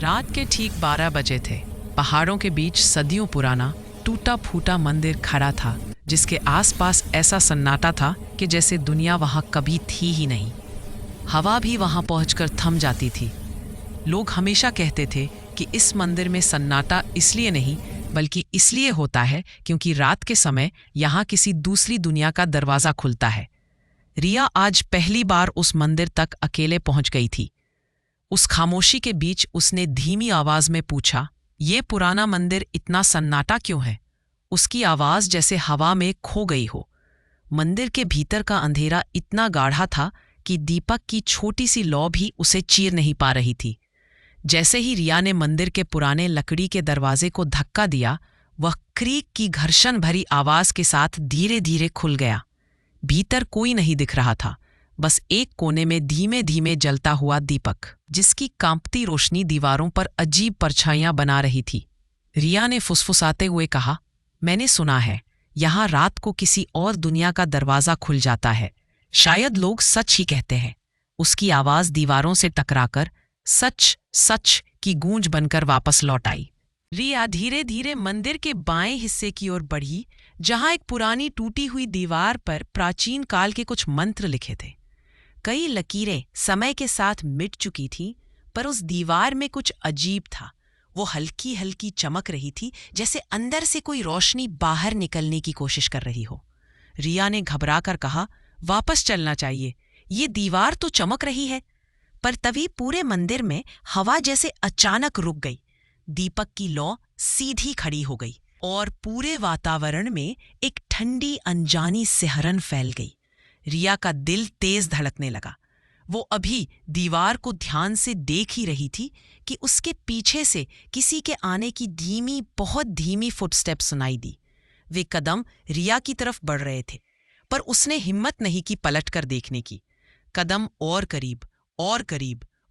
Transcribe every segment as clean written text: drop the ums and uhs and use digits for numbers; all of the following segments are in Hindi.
रात के ठीक 12 बजे थे। पहाड़ों के बीच सदियों पुराना टूटा फूटा मंदिर खड़ा था, जिसके आसपास ऐसा सन्नाटा था कि जैसे दुनिया वहां कभी थी ही नहीं। हवा भी वहां पहुंचकर थम जाती थी। लोग हमेशा कहते थे कि इस मंदिर में सन्नाटा इसलिए नहीं बल्कि इसलिए होता है क्योंकि रात के समय यहाँ किसी दूसरी दुनिया का दरवाज़ा खुलता है। रिया आज पहली बार उस मंदिर तक अकेले पहुंच गई थी। उस खामोशी के बीच उसने धीमी आवाज में पूछा, "ये पुराना मंदिर इतना सन्नाटा क्यों है?" उसकी आवाज जैसे हवा में खो गई हो। मंदिर के भीतर का अंधेरा इतना गाढ़ा था कि दीपक की छोटी सी लौ भी उसे चीर नहीं पा रही थी। जैसे ही रिया ने मंदिर के पुराने लकड़ी के दरवाजे को धक्का दिया, वह क्रीक की घर्षण भरी आवाज के साथ धीरे धीरे खुल गया। भीतर कोई नहीं दिख रहा था, बस एक कोने में धीमे धीमे जलता हुआ दीपक, जिसकी कांपती रोशनी दीवारों पर अजीब परछाइयां बना रही थी। रिया ने फुसफुसाते हुए कहा, "मैंने सुना है यहाँ रात को किसी और दुनिया का दरवाजा खुल जाता है। शायद लोग सच ही कहते हैं।" उसकी आवाज दीवारों से टकराकर सच सच की गूंज बनकर वापस लौट आई। रिया धीरे धीरे मंदिर के बाएं हिस्से की ओर बढ़ी, जहां एक पुरानी टूटी हुई दीवार पर प्राचीन काल के कुछ मंत्र लिखे थे। कई लकीरें समय के साथ मिट चुकी थीं, पर उस दीवार में कुछ अजीब था। वो हल्की हल्की चमक रही थी, जैसे अंदर से कोई रोशनी बाहर निकलने की कोशिश कर रही हो। रिया ने घबराकर कहा, "वापस चलना चाहिए, ये दीवार तो चमक रही है।" पर तभी पूरे मंदिर में हवा जैसे अचानक रुक गई। दीपक की लौ सीधी खड़ी हो गई और पूरे वातावरण में एक ठंडी अनजानी सिहरन फैल गई। रिया का दिल तेज धड़कने लगा। वो अभी दीवार को ध्यान से देख ही रही थी कि उसके पीछे से किसी के आने की धीमी, बहुत धीमी फुटस्टेप सुनाई दी। वे कदम रिया की तरफ बढ़ रहे थे, पर उसने हिम्मत नहीं की पलटकर देखने की। कदम और करीब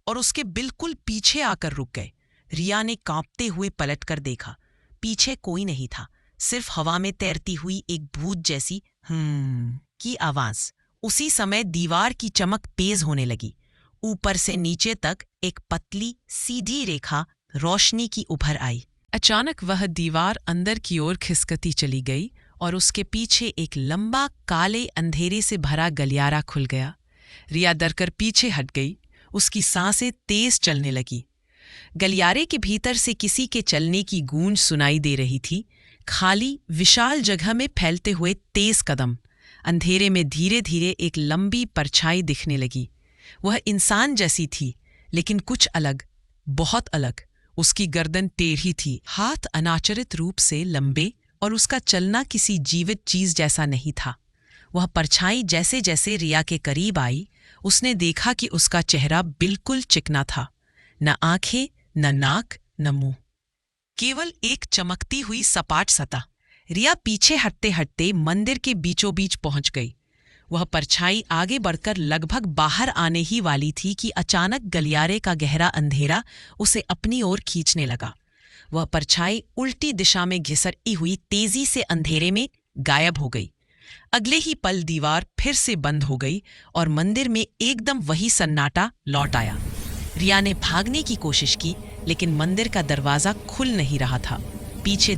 और उसके बिल्कुल पीछे आकर रुक गए। रिया ने कांपते हुए पलटकर देखा। पीछे कोई नहीं था, सिर्फ हवा में तैरती हुई एक भूत जैसी की आवाज। उसी समय दीवार की चमक तेज होने लगी। ऊपर से नीचे तक एक पतली सीधी रेखा रोशनी की उभर आई। अचानक वह दीवार अंदर की ओर खिसकती चली गई और उसके पीछे एक लंबा काले अंधेरे से भरा गलियारा खुल गया। रिया डरकर पीछे हट गई। उसकी सांसें तेज चलने लगी। गलियारे के भीतर से किसी के चलने की गूंज सुनाई दे रही थी। खाली विशाल जगह में फैलते हुए तेज कदम। अंधेरे में धीरे धीरे एक लंबी परछाई दिखने लगी। वह इंसान जैसी थी, लेकिन कुछ अलग, बहुत अलग। उसकी गर्दन टेढ़ी थी, हाथ अनाचरित रूप से लंबे, और उसका चलना किसी जीवित चीज जैसा नहीं था। वह परछाई जैसे जैसे रिया के करीब आई, उसने देखा कि उसका चेहरा बिल्कुल चिकना था। न आंखें, न नाक, न मुंह, केवल एक चमकती हुई सपाट सतह। रिया पीछे हटते हटते मंदिर के बीचों बीच पहुंच गई। वह परछाई आगे बढ़कर लगभग बाहर आने ही वाली थी कि अचानक गलियारे का गहरा अंधेरा उसे अपनी ओर खींचने लगा। वह परछाई उल्टी दिशा में घिसटी हुई तेजी से अंधेरे में गायब हो गई। अगले ही पल दीवार फिर से बंद हो गई और मंदिर में एकदम वही सन्नाटा लौट आया। रिया ने भागने की कोशिश की, लेकिन मंदिर का दरवाजा खुल नहीं रहा था। पीछे